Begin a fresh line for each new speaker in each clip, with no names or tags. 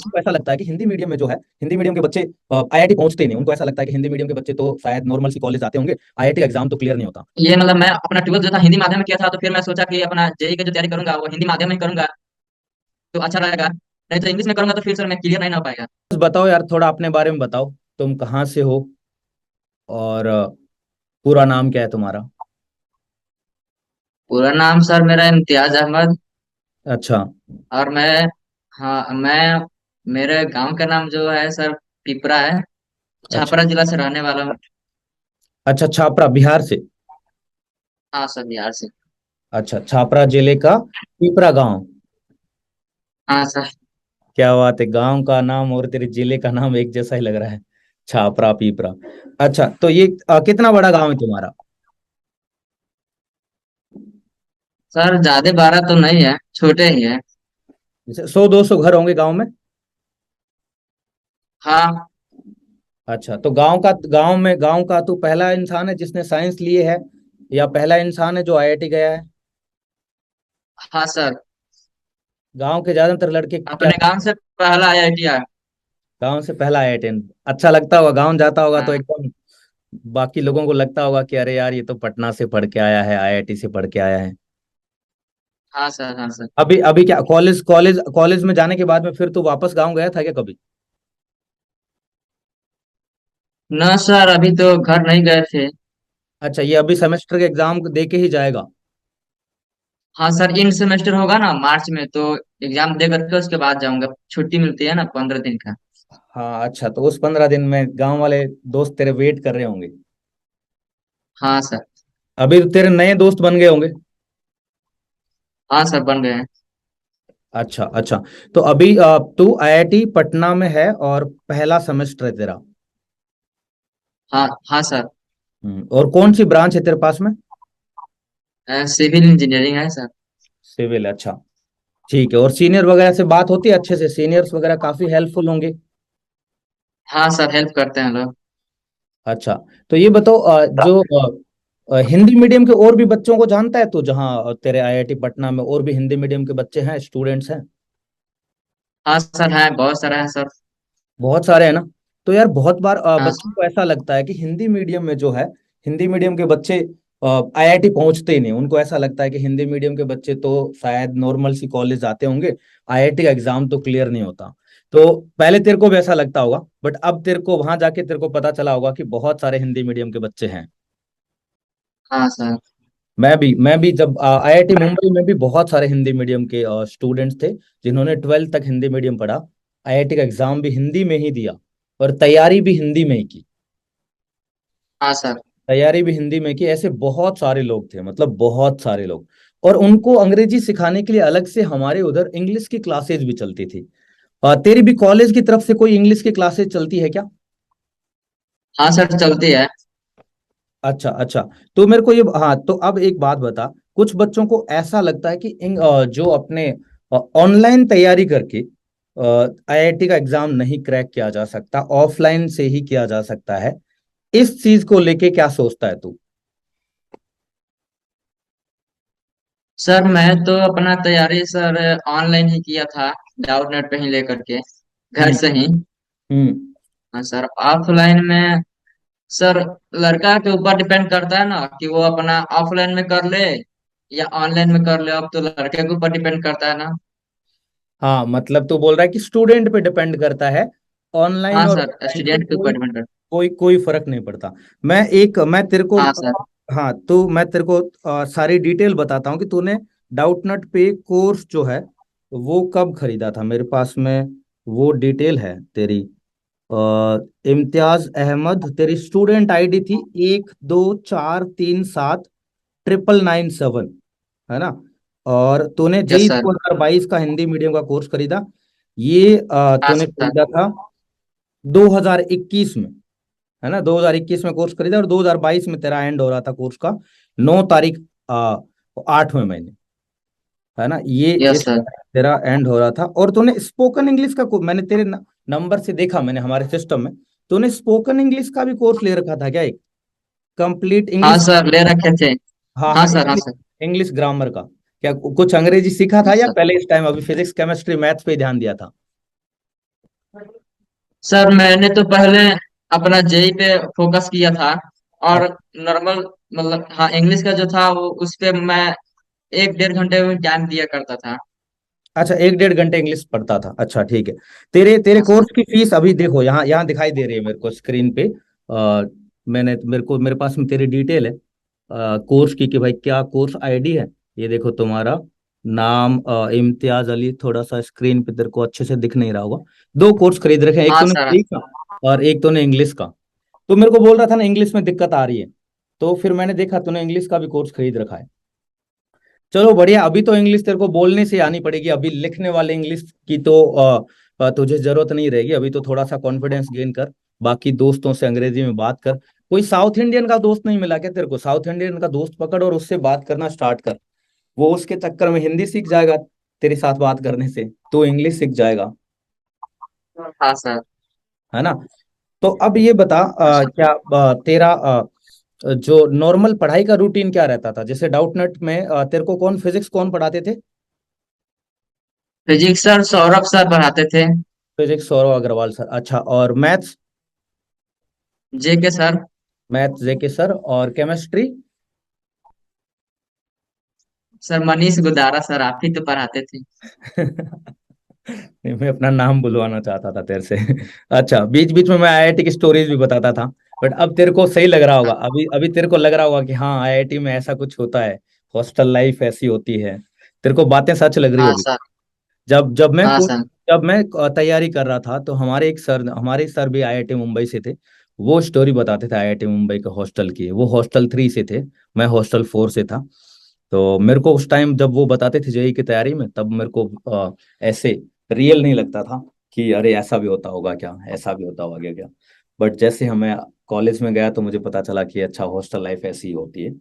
उनको ऐसा लगता है कि हिंदी मीडियम में जो है, हिंदी मीडियम के बच्चे आईआईटी पहुंचते ही नहीं। उनको ऐसा लगता है कि हिंदी मीडियम के बच्चे तो शायद नॉर्मल सी कॉलेज आते होंगे, आईआईटी का एग्जाम तो क्लियर नहीं होता।
ये मतलब मैं अपना 12th जो था हिंदी माध्यम में किया था, तो फिर मैं सोचा कि अपना जेई की जो तैयारी करूंगा वो हिंदी माध्यम में ही करूंगा तो अच्छा रहेगा, नहीं तो इंग्लिश में करूंगा तो फिर सर मैं क्लियर नहीं ना हो पाएगा।
बस बताओ यार, थोड़ा अपने बारे में बताओ, तुम कहाँ से हो और पूरा नाम क्या है तुम्हारा?
पूरा नाम सर मेरा इम्तियाज अहमद।
अच्छा।
और मैं, हाँ मैं, मेरे गांव का नाम जो है सर पिपरा है।
अच्छा।
छपरा जिला से रहने वाला हूँ।
अच्छा, छापरा बिहार से?
हाँ सर, बिहार से।
अच्छा, छापरा जिले का पीपरा गांव।
हाँ सर।
क्या बात है, गांव का नाम और तेरे जिले का नाम एक जैसा ही लग रहा है, छापरा पीपरा। अच्छा, तो ये कितना बड़ा गांव है तुम्हारा?
सर ज्यादा बड़ा तो नहीं है, छोटे ही है।
जैसे 100-200 घर होंगे गांव में?
हाँ।
अच्छा, तो गांव का तू पहला इंसान है जिसने साइंस लिए है, या पहला इंसान है जो आईआईटी गया है?
हाँ सर।
गांव के ज्यादातर लड़के क्या?
अपने गांव से पहला आईआईटी है।
गांव से पहला आईआईटी? अच्छा लगता होगा, गांव जाता होगा तो
हाँ।
एकदम बाकी लोगों को लगता होगा कि अरे यार, ये तो पटना से पढ़ के आया है, आईआईटी से पढ़ के आया है।
हाँ सर। हाँ सर।
अभी अभी क्या, कॉलेज कॉलेज कॉलेज में जाने के बाद में फिर तू वापस गांव गया था क्या कभी?
न सर, अभी तो घर नहीं गए थे।
अच्छा, ये अभी सेमेस्टर के एग्जाम दे के ही जाएगा?
हाँ सर, इन सेमेस्टर होगा ना मार्च में, तो एग्जाम दे करके उसके बाद जाऊंगा। छुट्टी मिलती है ना 15 दिन का।
हाँ, अच्छा, तो उस 15 दिन में गांव वाले दोस्त तेरे वेट कर रहे होंगे।
हाँ सर।
अभी तो तेरे नए दोस्त बन गए होंगे।
हाँ सर, बन गए हैं।
अच्छा अच्छा। तो अभी तू आईआईटी पटना में है और पहला सेमेस्टर है तेरा।
हाँ हाँ सर।
और कौन सी ब्रांच है तेरे पास में?
सिविल इंजीनियरिंग है सर।
सिविल, अच्छा। ठीक है, और सीनियर वगैरह से बात होती है अच्छे से? सीनियर्स वगैरह काफी हेल्पफुल होंगे।
हाँ सर, हेल्प करते हैं लोग।
अच्छा, तो ये बताओ, जो हिंदी मीडियम के और भी बच्चों को जानता है तू, जहाँ तेरे आईआईटी पटना में और भी हिंदी मीडियम के बच्चे हैं, स्टूडेंट्स हैं?
हाँ सर, है बहुत सारा है सर।
बहुत सारे हैं ना? तो यार बहुत बार
हाँ
बच्चों को ऐसा लगता है कि हिंदी मीडियम में जो है, हिंदी मीडियम के बच्चे आईआईटी पहुंचते ही नहीं। उनको ऐसा लगता है कि हिंदी मीडियम के बच्चे तो शायद नॉर्मल सी कॉलेज आते होंगे, आईआईटी का एग्जाम तो क्लियर नहीं होता। तो पहले तेरे को भी ऐसा लगता होगा, बट अब तेरे को वहां जाके तेरे को पता चला होगा कि बहुत सारे हिंदी मीडियम के बच्चे हैं।
हाँ सर।
मैं भी जब आईआईटी मुंबई में भी बहुत सारे हिंदी मीडियम के स्टूडेंट्स थे, जिन्होंने 12th तक हिंदी मीडियम पढ़ा, आईआईटी का एग्जाम भी हिंदी में ही दिया और तैयारी भी हिंदी में ही की।
हाँ सर।
तैयारी भी हिंदी में की, ऐसे बहुत सारे लोग थे, मतलब बहुत सारे लोग। और उनको अंग्रेजी सिखाने के लिए अलग से हमारे उधर इंग्लिश की क्लासेज भी चलती थी। तेरी भी कॉलेज की तरफ से कोई इंग्लिश की क्लासेज चलती है क्या?
हाँ सर, चलती है।
अच्छा अच्छा। तो मेरे को ये, हाँ, तो अब एक बात बता, कुछ बच्चों को ऐसा लगता है कि जो अपने ऑनलाइन तैयारी करके आईआईटी का एग्जाम नहीं क्रैक किया जा सकता, ऑफलाइन से ही किया जा सकता है। इस चीज को लेके क्या सोचता है तू?
सर मैं तो अपना तैयारी सर ऑनलाइन ही किया था, डाउट नेट पे ही लेकर के, घर
हम्म
से ही।
हम्म।
हाँ सर, ऑफलाइन में सर लड़का के ऊपर डिपेंड करता है ना कि वो अपना ऑफलाइन में कर ले या ऑनलाइन में कर ले। अब तो लड़के के ऊपर डिपेंड करता है ना।
हाँ, मतलब तू बोल रहा है कि स्टूडेंट पे डिपेंड करता है, ऑनलाइन
हाँ
और
सर,
ऑफलाइन से
स्टूडेंट के
कोई
ऊपर डिपेंड करता
कोई कोई फर्क नहीं पड़ता। मैं तेरे को,
है। हाँ सर।
हाँ, तो मैं तेरे को सारी डिटेल बताता हूँ कि तूने डाउटनट पे कोर्स जो है वो कब खरीदा था। मेरे पास में वो डिटेल है तेरी। इम्तियाज अहमद, तेरी स्टूडेंट आईडी थी 124379997, है ना? और तूने
यस
जेई
सर।
2022 का हिंदी मीडियम का कोर्स खरीदा। ये
हाँ
तूने
सर।
खरीदा था 2021 में, है ना? 2021 में कोर्स खरीदा और 2022 में तेरा एंड हो रहा था कोर्स का, 9 तारीख, 8वें महीने, है ना? ये
यस
इस
सर।
तेरा एंड हो रहा था। और तूने स्पोकन इंग्लिश का मैंने तेरे नंबर से देखा, मैंने हमारे सिस्टम में, तूने स्पोकन इंग्लिश का भी कोर्स ले रखा था क्या, एक कंप्लीट
हाँ
इंग्लिश?
सर, ले रखे थे।
हाँ
हाँ
हाँ,
सर। हाँ
इंग्लिश,
सर।
इंग्लिश ग्रामर का। क्या कुछ अंग्रेजी सीखा था
यस
या
सर।
पहले इस टाइम अभी फिजिक्स केमिस्ट्री मैथ्स पे ही ध्यान दिया था?
सर मैंने तो पहले अपना जेई पे फोकस किया था, और
अच्छा।
नॉर्मल मतलब हाँ इंग्लिश का जो था वो उस पे मैं 1-1.5 घंटे में टाइम दिया करता था।
अच्छा, 1-1.5 घंटे इंग्लिश पढ़ता था, अच्छा ठीक है। तेरे तेरे
हाँ सर।
कोर्स की फीस अभी देखो, यहाँ यहाँ दिखाई दे रही है मेरे को स्क्रीन पे। मैंने मेरे पास में तेरी डिटेल है कोर्स की, कि भाई क्या कोर्स आईडी है। ये देखो तुम्हारा नाम इम्तियाज अली, थोड़ा सा स्क्रीन पे तेरे को अच्छे से दिख नहीं रहा होगा। दो कोर्स खरीद रखे हैं, एक
हाँ
तूने
सर।
हिंदी का और एक तूने इंग्लिश का। तो मेरे को बोल रहा था ना इंग्लिश में दिक्कत आ रही है, तो फिर मैंने देखा तूने इंग्लिश का भी कोर्स खरीद रखा है। चलो बढ़िया, अभी तो इंग्लिश तेरे को बोलने से आनी पड़ेगी, अभी लिखने वाले इंग्लिश की तो तुझे जरूरत नहीं रहेगी। अभी तो थोड़ा सा कॉन्फिडेंस गेन कर, बाकी दोस्तों से अंग्रेजी में बात कर। कोई साउथ इंडियन का दोस्त नहीं मिला क्या तेरे को? साउथ इंडियन का दोस्त पकड़ और उससे बात करना स्टार्ट कर। वो उसके चक्कर में हिंदी सीख जाएगा, तेरे साथ बात करने से तो इंग्लिश सीख जाएगा।
हाँ सर।
है ना? तो अब ये बता
हाँ सर।
क्या तेरा जो नॉर्मल पढ़ाई का रूटीन क्या रहता था? जैसे डाउटनेट में तेरे को कौन फिजिक्स कौन पढ़ाते थे?
फिजिक्स सर सौरभ सर पढ़ाते थे।
फिजिक्स सौरव अग्रवाल सर, अच्छा। और मैथ्स?
जे के सर।
मैथ्स जेके सर। और chemistry?
Sir Manish Gudara sir, आप ही तो पढ़ाते थे।
नहीं, मैं अपना नाम बुलवाना चाहता था तेरे से। अच्छा, बीच बीच में मैं आईआईटी की स्टोरीज भी बताता था। बट अब तेरे को सही लग रहा होगा, अभी अभी तेरे को लग रहा होगा कि हाँ आईआईटी में ऐसा कुछ होता है, हॉस्टल लाइफ ऐसी होती है। तेरे को बातें सच लग रही
हाँ
होगी।
सर।
जब जब मैं
हाँ
को
सर।
जब मैं तैयारी कर रहा था तो हमारे सर भी आईआईटी मुंबई से थे। वो स्टोरी बताते थे आईआईटी मुंबई के हॉस्टल की। वो हॉस्टल 3 से थे, मैं हॉस्टल 4 से था। तो मेरे को उस टाइम जब वो बताते थे जेई की तैयारी में, तब मेरे को ऐसे रियल नहीं लगता था कि अरे ऐसा भी होता होगा क्या, ऐसा भी होता होगा क्या। बट जैसे हमें कॉलेज में गया तो मुझे पता चला कि अच्छा हॉस्टल लाइफ ऐसी ही होती है।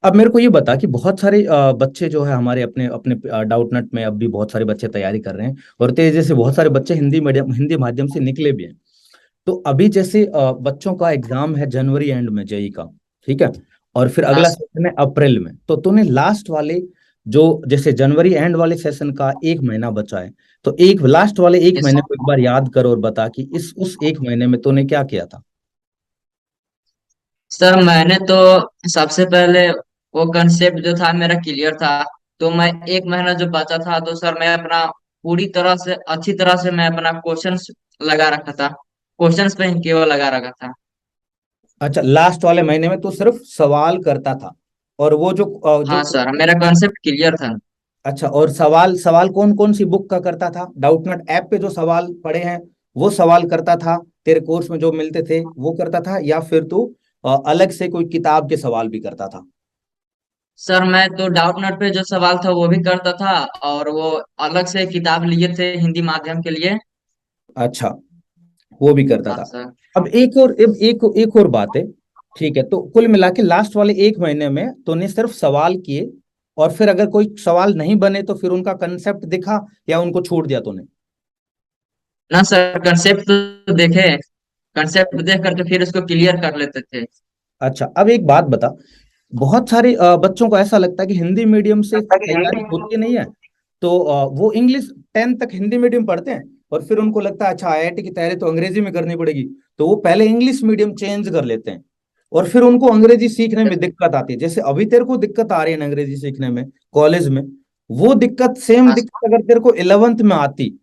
अब मेरे को ये बता कि बहुत सारे बच्चे जो है हमारे अपने अपने डाउटनेट में अब भी बहुत सारे बच्चे तैयारी कर रहे हैं, और तेज जैसे बहुत सारे बच्चे हिंदी माध्यम से निकले भी हैं। तो अभी जैसे बच्चों का एग्जाम है जनवरी एंड में जेई का, ठीक है, और फिर
हाँ
अगला
सर।
सेशन है अप्रैल में। तो तूने लास्ट वाले जो जैसे जनवरी एंड वाले सेशन का 1 महीना बचा है, तो एक लास्ट वाले एक
यस
महीने
सर।
को एक बार याद कर और बता कि इस उस 1 महीने में तूने क्या किया था।
सर मैंने तो सबसे पहले वो कंसेप्ट जो था मेरा क्लियर था। तो मैं 1 महीना जो बचा था तो सर मैं अपना पूरी तरह से अच्छी तरह से मैं अपना क्वेश्चंस लगा रखा था। क्वेश्चंस पे ही केवल लगा रखा था।
अच्छा, लास्ट वाले महीने में तू सिर्फ सवाल करता था, और वो जो
हाँ सर, मेरा कॉन्सेप्ट क्लियर था।
अच्छा, और सवाल सवाल कौन कौन सी बुक का करता था? डाउटनेट ऐप पे जो सवाल पड़े हैं वो सवाल करता था, तेरे कोर्स में जो मिलते थे वो करता था, या फिर तू अलग से कोई किताब के सवाल भी करता था?
सर मैं तो डाउट नोट पे जो सवाल था वो भी करता था, और वो अलग से किताब लिए थे हिंदी माध्यम के लिए।
अच्छा, वो भी करता
हाँ
था।
सर।
अब एक और बात है, ठीक है, तो कुल मिला के लास्ट वाले 1 महीने में तूने सिर्फ सवाल किए, और फिर अगर कोई सवाल नहीं बने तो फिर उनका कंसेप्ट दिखा या उनको छोड़ दिया तूने?
ना सर, कंसेप्ट तो देखे। कंसेप्ट देख करके फिर उसको क्लियर कर लेते थे।
अच्छा, अब एक बात बता, बहुत सारे बच्चों को ऐसा लगता है कि हिंदी मीडियम से
लगता है कि
तैयारी
हिंदी।
होती नहीं है। तो वो इंग्लिश 10 तक हिंदी मीडियम पढ़ते हैं, और फिर उनको लगता है अच्छा आईआईटी की तैयारी तो अंग्रेजी में करनी पड़ेगी, तो वो पहले इंग्लिश मीडियम चेंज कर लेते हैं, और फिर उनको अंग्रेजी सीखने में दिक्कत आती है। जैसे अभी तेरे को दिक्कत आ रही है ना अंग्रेजी सीखने में कॉलेज में, वो दिक्कत सेम
हाँ
दिक्कत अगर तेरे को 11th में आती,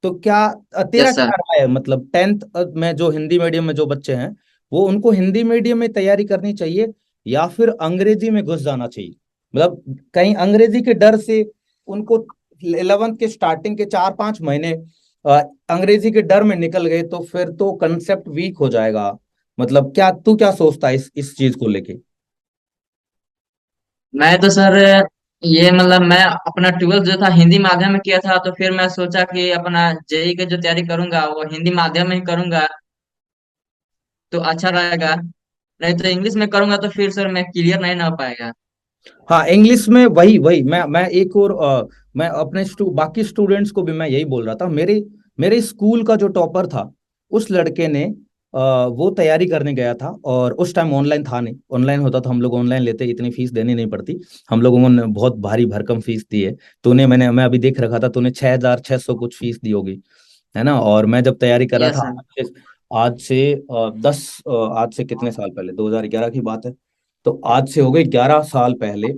तो क्या तेरा
यस सर।
क्या राय है? मतलब 10th में जो हिंदी मीडियम में जो बच्चे हैं, वो उनको हिंदी मीडियम में तैयारी करनी चाहिए या फिर अंग्रेजी में घुस जाना चाहिए? मतलब कहीं अंग्रेजी के डर से उनको 11th के स्टार्टिंग के 4-5 महीने अ, अंग्रेजी के डर में निकल गए तो फिर तो कंसेप्ट वीक हो जाएगा। मतलब क्या तू क्या सोचता है इस चीज को लेके?
मैं तो सर ये मतलब मैं अपना 12th जो था हिंदी माध्यम में किया था, तो फिर मैं सोचा कि अपना जेई की जो तैयारी करूंगा वो हिंदी माध्यम में ही करूंगा तो अच्छा रहेगा। नहीं तो इंग्लिश में करूंगा तो फिर सर मैं क्लियर नहीं ना हो पाएगा।
हाँ, इंग्लिश में वही वही मैं एक और मैं अपने बाकी स्टूडेंट्स को भी मैं यही बोल रहा था। मेरे मेरे स्कूल का जो टॉपर था, उस लड़के ने वो तैयारी करने गया था, और उस टाइम ऑनलाइन था नहीं। ऑनलाइन होता तो हम लोग ऑनलाइन लेते, इतनी फीस देनी नहीं पड़ती। हम लोगों ने बहुत भारी भरकम फीस दी है। मैं अभी देख रखा था, तूने 6,600 कुछ फीस दी होगी। है ना। और मैं जब तैयारी कर रहा
यस
था
सर।
आज से कितने साल पहले, 2011 की बात है। तो आज से हो गए 11 साल पहले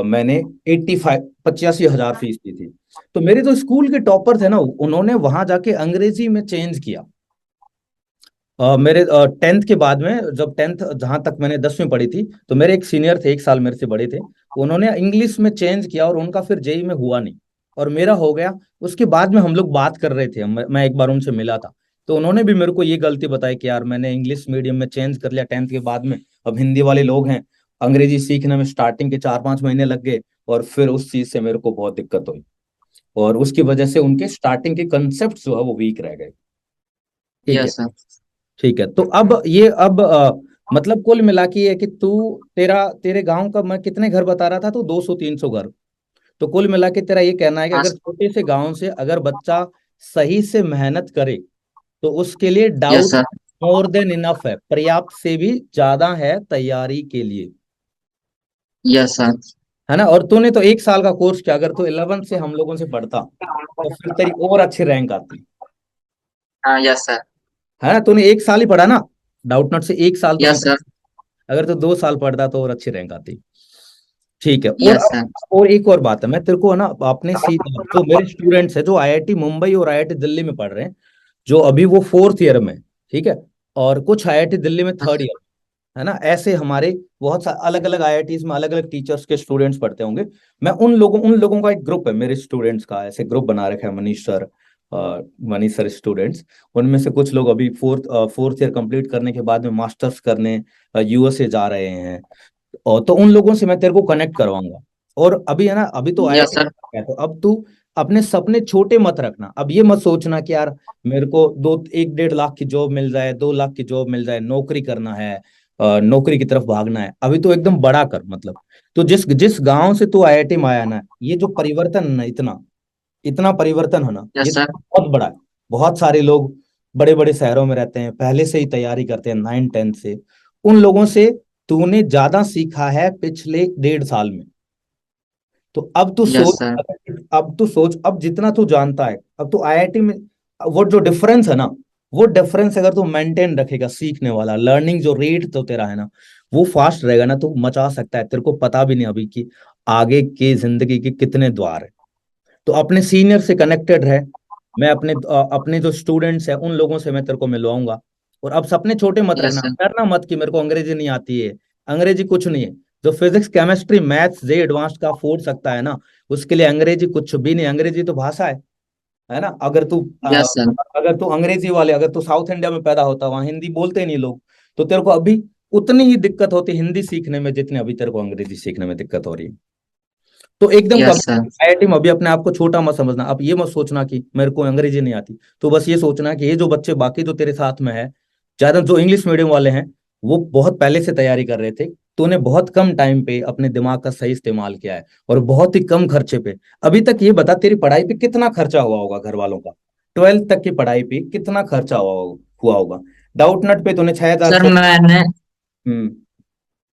मैंने 85 हजार फीस दी थी। तो मेरे जो स्कूल के टॉपर थे ना, उन्होंने वहां जाके अंग्रेजी में चेंज किया। मेरे 10th के बाद में, जब 10th, जहां तक मैंने 10वीं पढ़ी थी, तो मेरे एक सीनियर थे, 1 साल मेरे से बड़े थे। उन्होंने इंग्लिश में चेंज किया और उनका फिर जेई में हुआ नहीं, और मेरा हो गया। उसके बाद में हम लोग बात कर रहे थे, मैं एक बार उनसे मिला था। तो उन्होंने भी मेरे को ये गलती बताई कि यार मैंने इंग्लिश मीडियम में चेंज कर लिया 10th के बाद में। अब हिंदी वाले लोग हैं, अंग्रेजी सीखने में स्टार्टिंग के 4-5 महीने लग गए, और फिर उस चीज से मेरे को बहुत दिक्कत हुई। और उसकी वजह से उनके स्टार्टिंग के कंसेप्ट जो है वो वीक रह गए। ठीक है।
Yes sir.
ठीक है। तो अब मतलब कुल मिला के ये है कि तेरे गांव का, मैं कितने घर बता रहा था, तो 200-300 घर। तो कुल मिला के तेरा ये कहना है कि
हाँ।
अगर छोटे से गांव से अगर बच्चा सही से मेहनत करे, तो उसके लिए
yes
doubt
sir.
More than enough है, पर्याप्त से भी ज्यादा है तैयारी के लिए।
Yes sir.
है ना। और तूने तो 1 साल का कोर्स किया, अगर तू 11th से हम लोगों से पढ़ता, तो फिर तेरी और अच्छी रैंक आती।
हाँ। Yes sir.
है ना। तूने 1 साल ही पढ़ा ना, डाउट नॉट से 1 साल तूने
यस
पढ़ा।
सर।
अगर तू 2 साल पढ़ता तो और अच्छी रैंक आती। ठीक है। और
यस सर।
और एक और बात है, मैं तेरे को है ना, अपने सी जो मेरे स्टूडेंट्स हैं जो आईआईटी मुंबई और आईआईटी दिल्ली में पढ़ रहे हैं, जो अभी वो 4th ईयर में, ठीक है, और कुछ आईआईटी दिल्ली में 3rd ईयर, है ना, ऐसे हमारे बहुत सारे अलग अलग आईआईटीज में अलग अलग टीचर्स के स्टूडेंट्स पढ़ते होंगे। मैं उन लोगों का एक ग्रुप है, मेरे स्टूडेंट्स का ऐसे ग्रुप बना रखा है, मनीष सर स्टूडेंट्स। उनमें से कुछ लोग अभी फोर्थ ईयर कंप्लीट करने के बाद में मास्टर्स करने यूएसए जा रहे हैं। और तो उन लोगों से मैं तेरे को कनेक्ट करवाऊंगा। और अभी है ना, अभी तो
यस
आईआईटी
सर।
है, तो अब तू अपने सपने छोटे मत रखना। अब ये मत सोचना कि यार मेरे को 1-1.5 लाख की जॉब मिल जाए, 2 लाख की जॉब मिल जाए, नौकरी करना है, नौकरी की तरफ भागना है। अभी तो एकदम बड़ा कर, मतलब तो जिस जिस गांव से तू आईआईटी में आया ना, ये जो परिवर्तन है ना, इतना इतना परिवर्तन है ना, ये
यस सर।
बहुत बड़ा है। बहुत सारे लोग बड़े बड़े शहरों में रहते हैं, पहले से ही तैयारी करते हैं 9-10 से। उन लोगों से तूने ज्यादा सीखा है पिछले 1.5 साल में। तो अब तू
यस
सोच,
सर।
अब जितना तू जानता है, अब तू आईआईटी में, वो जो डिफरेंस है ना, वो डिफरेंस अगर तू मेंटेन रखेगा, सीखने वाला लर्निंग जो रेट तो तेरा है ना, वो फास्ट रहेगा ना, तो मचा सकता है। तेरे को पता भी नहीं अभी कि आगे की जिंदगी के कितने द्वार है। तो अपने सीनियर से कनेक्टेड रहे। मैं अपने जो स्टूडेंट्स हैं उन लोगों से मैं तेरे को मिलवाऊंगा। और अब सपने छोटे मत
यस
रखना,
सर।
डरना मत कि मेरे को अंग्रेजी नहीं आती है। अंग्रेजी कुछ नहीं है। जो फिजिक्स केमिस्ट्री मैथ्स जे एडवांस्ड का फोड़ सकता है ना, उसके लिए अंग्रेजी कुछ भी नहीं। अंग्रेजी तो भाषा है ना।
Yes sir.
अगर तू अंग्रेजी वाले, अगर तू साउथ इंडिया में पैदा होता, वहां हिंदी बोलते ही नहीं लोग, तो तेरे को अभी उतनी ही दिक्कत होती हिंदी सीखने में जितने अभी तेरे को अंग्रेजी सीखने में दिक्कत हो रही है। तो एकदम कम।
Yes sir.
आईआईटी में अभी अपने आप को छोटा मत समझना। अब ये मत सोचना कि मेरे को अंग्रेजी नहीं आती। तो बस ये सोचना कि ये जो बच्चे बाकी जो तेरे साथ में है, ज्यादा जो इंग्लिश मीडियम वाले हैं, वो बहुत पहले से तैयारी कर रहे थे। तूने बहुत कम टाइम पे अपने दिमाग का सही इस्तेमाल किया है, और बहुत ही कम खर्चे पे। अभी तक ये बता, तेरी पढ़ाई पे कितना खर्चा हुआ होगा घर वालों का? 12th तक की पढ़ाई पे कितना खर्चा हुआ होगा? डाउट नट पे तूने 6,000
सर
से।
मैंने
हम्म।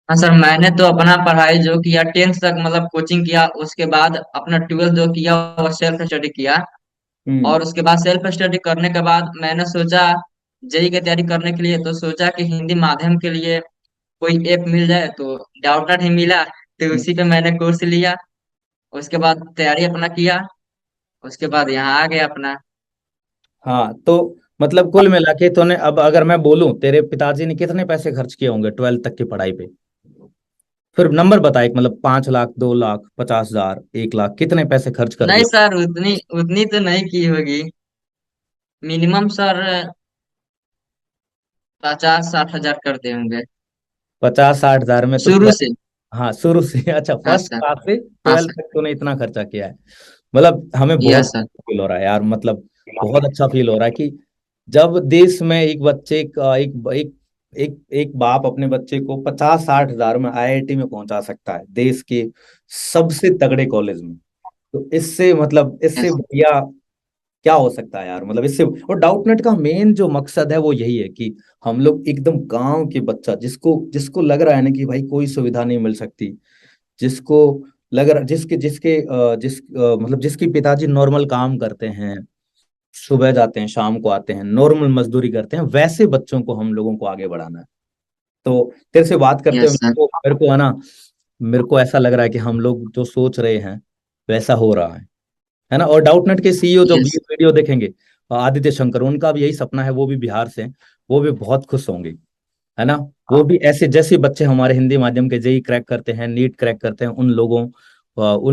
हाँ सर, मैंने तो अपना पढ़ाई जो किया 10th तक मतलब कोचिंग किया, उसके बाद अपना 12th जो किया वो सेल्फ स्टडी किया।
हम्म।
और उसके बाद सेल्फ स्टडी करने के बाद मैंने सोचा जेई की तैयारी करने के लिए, तो सोचा कि हिंदी माध्यम के लिए कोई ऐप मिल जाए, तो डाउटनट ही मिला, तो
हम्म।
उसी पे मैंने कोर्स लिया। उसके बाद तैयारी अपना किया, उसके बाद यहाँ आ गया अपना।
हाँ, तो मतलब कुल मिला के तूने, अब अगर मैं बोलूं, तेरे पिताजी ने कितने पैसे खर्च किए होंगे 12th तक की पढ़ाई पे? फिर नंबर बता एक, मतलब 5 लाख, 2 लाख, 50,000, 1 लाख, कितने पैसे खर्च कर
नहीं
दिए?
सर, उतनी उतनी तो नहीं की होगी। मिनिमम सर 50-60 हजार करते होंगे
50-60 हजार में तो
शुरू से।
हाँ, शुरू से अच्छा,
हाँ
फर्स्ट
सर।
क्लास से
हाँ
12th
सर।
तक तूने इतना खर्चा किया है। मतलब हमें बहुत
यस सर।
फील हो रहा है यार, मतलब बहुत अच्छा फील हो रहा है कि जब देश में एक बच्चे का एक एक एक एक बाप अपने बच्चे को 50-60 हजार में आईआईटी में पहुंचा सकता है, देश के सबसे तगड़े कॉलेज में। तो इससे मतलब इससे
यस।
बढ़िया क्या हो सकता है यार, मतलब इससे। और डाउटनेट का मेन जो मकसद है वो यही है कि हम लोग एकदम गांव के बच्चा, जिसको जिसको लग रहा है ना कि भाई कोई सुविधा नहीं मिल सकती, जिसको लग रहा जिसके जिसके मतलब जिसके पिताजी नॉर्मल काम करते हैं, सुबह जाते हैं शाम को आते हैं, नॉर्मल मजदूरी करते हैं, वैसे बच्चों को हम लोगों को आगे बढ़ाना है। तो तेरे से बात करते हुए
यस सर।
मेरे को ऐसा लग रहा है कि हम लोग जो सोच रहे हैं वैसा हो रहा है ना। और डाउटनेट के सीईओ जो
यस।
वीडियो देखेंगे, आदित्य शंकर, उनका भी यही सपना है, वो भी बिहार से हैं, वो भी बहुत खुश होंगे, है ना। वो भी ऐसे जैसे बच्चे हमारे हिंदी माध्यम के जेई क्रैक करते हैं, नीट क्रैक करते हैं, उन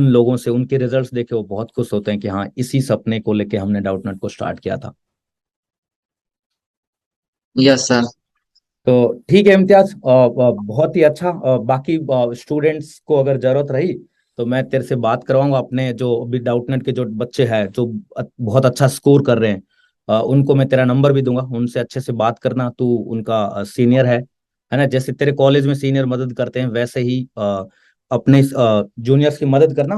लोगों से उनके रिजल्ट्स देखे वो बहुत खुश होते हैं कि हाँ, इसी सपने को लेके हमने डाउटनेट को स्टार्ट किया था।
Yes sir.
तो ठीक है इम्तियाज, बहुत ही अच्छा। बाकी स्टूडेंट्स को अगर जरूरत रही तो मैं तेरे से बात करवाऊंगा। अपने जो अभी डाउटनेट के जो बच्चे हैं जो बहुत अच्छा स्कोर कर रहे हैं, उनको मैं तेरा नंबर भी दूंगा, उनसे अच्छे से बात करना। तू उनका सीनियर है ना। जैसे तेरे कॉलेज में सीनियर मदद करते हैं वैसे ही अपने जूनियर्स की मदद करना।